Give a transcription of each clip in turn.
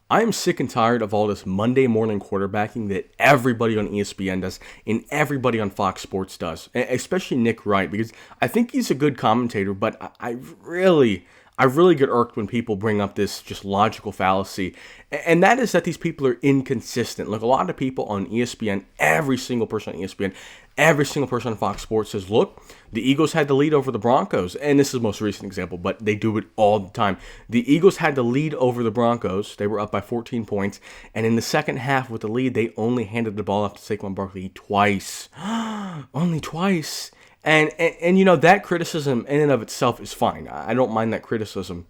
I am sick and tired of all this Monday morning quarterbacking that everybody on ESPN does and everybody on Fox Sports does, especially Nick Wright, because I think he's a good commentator, but I really get irked when people bring up this just logical fallacy, and that is that these people are inconsistent. Look, a lot of people on ESPN, every single person on ESPN, every single person on Fox Sports says, look, the Eagles had the lead over the Broncos, and this is the most recent example, but they do it all the time. The Eagles had the lead over the Broncos. They were up by 14 points, and in the second half with the lead, they only handed the ball off to Saquon Barkley twice. Only twice. And you know, that criticism in and of itself is fine. I don't mind that criticism.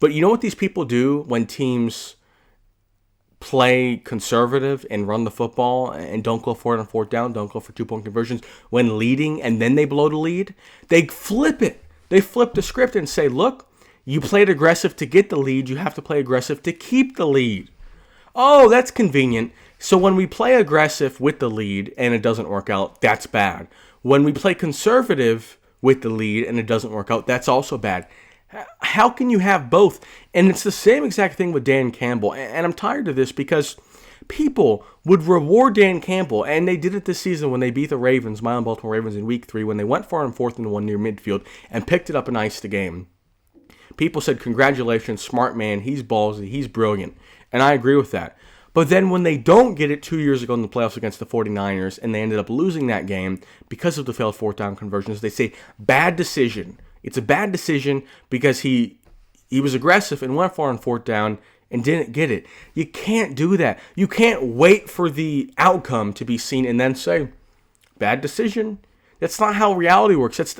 But you know what these people do when teams play conservative and run the football and don't go for it on fourth down, don't go for 2-point conversions when leading, and then they blow the lead? They flip it. They flip the script and say, look, you played aggressive to get the lead. You have to play aggressive to keep the lead. Oh, that's convenient. So when we play aggressive with the lead and it doesn't work out, that's bad. When we play conservative with the lead and it doesn't work out, that's also bad. How can you have both? And it's the same exact thing with Dan Campbell. And I'm tired of this because people would reward Dan Campbell, and they did it this season when they beat the Ravens, my own Baltimore Ravens, in Week 3, when they went for it on 4th and 1 near midfield and picked it up and iced the game. People said, congratulations, smart man, he's ballsy, he's brilliant. And I agree with that. But then when they don't get it 2 years ago in the playoffs against the 49ers, and they ended up losing that game because of the failed fourth down conversions, they say, bad decision. It's a bad decision because he was aggressive and went for it on fourth down and didn't get it. You can't do that. You can't wait for the outcome to be seen and then say, bad decision. That's not how reality works.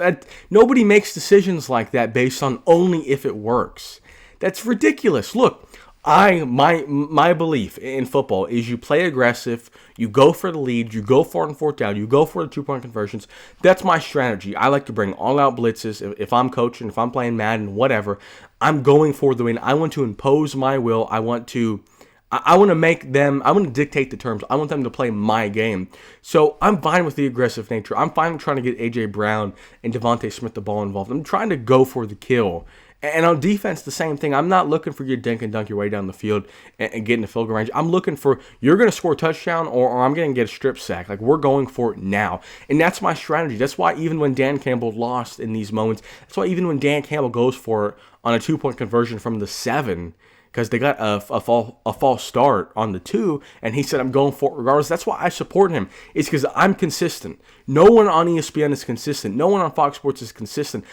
Nobody makes decisions like that based on only if it works. That's ridiculous. Look, my belief in football is you play aggressive, you go for the lead, you go for it on fourth down, you go for the 2-point conversions. That's my strategy. I like to bring all-out blitzes. If I'm coaching, if I'm playing Madden, whatever, I'm going for the win. I want to impose my will. I want to dictate the terms. I want them to play my game. So I'm fine with the aggressive nature. I'm fine with trying to get A.J. Brown and Devontae Smith the ball involved. I'm trying to go for the kill. And on defense, the same thing. I'm not looking for you to dink and dunk your way down the field and get in the field goal range. I'm looking for, you're going to score a touchdown or I'm going to get a strip sack. Like, we're going for it now. And that's my strategy. That's why even when Dan Campbell lost in these moments, that's why even when Dan Campbell goes for it on a 2-point conversion from the 7, because they got a false start on the 2, and he said, I'm going for it regardless. That's why I support him. It's because I'm consistent. No one on ESPN is consistent. No one on Fox Sports is consistent.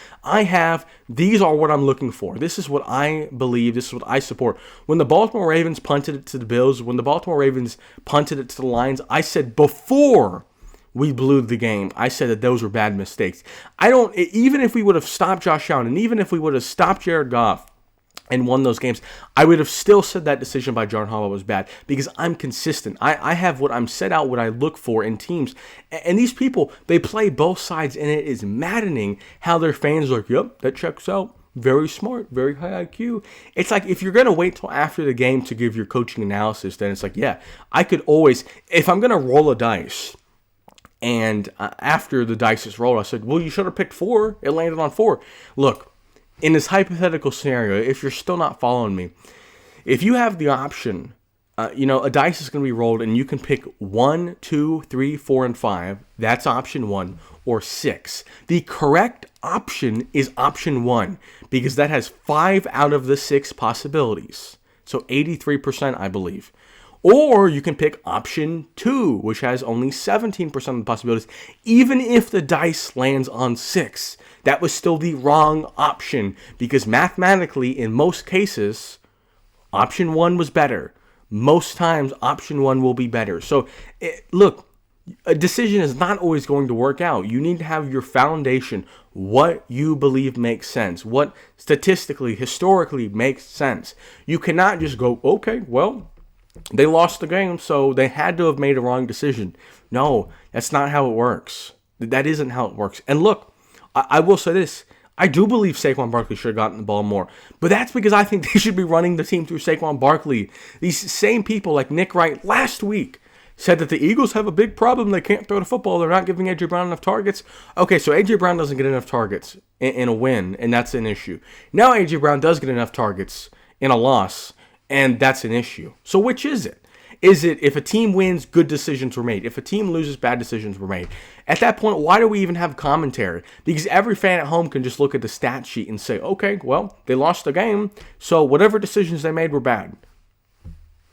These are what I'm looking for. This is what I believe. This is what I support. When the Baltimore Ravens punted it to the Bills, when the Baltimore Ravens punted it to the Lions, I said before we blew the game, I said that those were bad mistakes. Even if we would have stopped Josh Allen, and even if we would have stopped Jared Goff, and won those games, I would have still said that decision by John Harbaugh was bad because I'm consistent. I have what I'm set out, what I look for in teams. And these people, they play both sides, and it is maddening how their fans are like, yep, that checks out. Very smart, very high IQ. It's like, if you're going to wait till after the game to give your coaching analysis, then it's like, yeah, I could always, if I'm going to roll a dice, and after the dice is rolled, I said, well, you should have picked 4. It landed on 4. Look, in this hypothetical scenario, if you're still not following me, if you have the option, a dice is going to be rolled and you can pick 1, 2, 3, 4, and 5. That's option 1, or 6. The correct option is option 1 because that has 5 out of the 6 possibilities. So 83%, I believe. Or you can pick option 2, which has only 17% of the possibilities. Even if the dice lands on 6, that was still the wrong option because mathematically, in most cases, option 1 was better. Most times, option 1 will be better. So, look, a decision is not always going to work out. You need to have your foundation, what you believe makes sense, what statistically, historically makes sense. You cannot just go, okay, well, they lost the game, so they had to have made a wrong decision. No, that's not how it works. That isn't how it works. And look, I will say this. I do believe Saquon Barkley should have gotten the ball more. But that's because I think they should be running the team through Saquon Barkley. These same people like Nick Wright last week said that the Eagles have a big problem. They can't throw the football. They're not giving A.J. Brown enough targets. Okay, so A.J. Brown doesn't get enough targets in a win, and that's an issue. Now A.J. Brown does get enough targets in a loss, And that's an issue. So which is it? Is it if a team wins, good decisions were made? If a team loses, bad decisions were made? At that point, why do we even have commentary? Because every fan at home can just look at the stat sheet and say, okay, well, they lost the game, so whatever decisions they made were bad.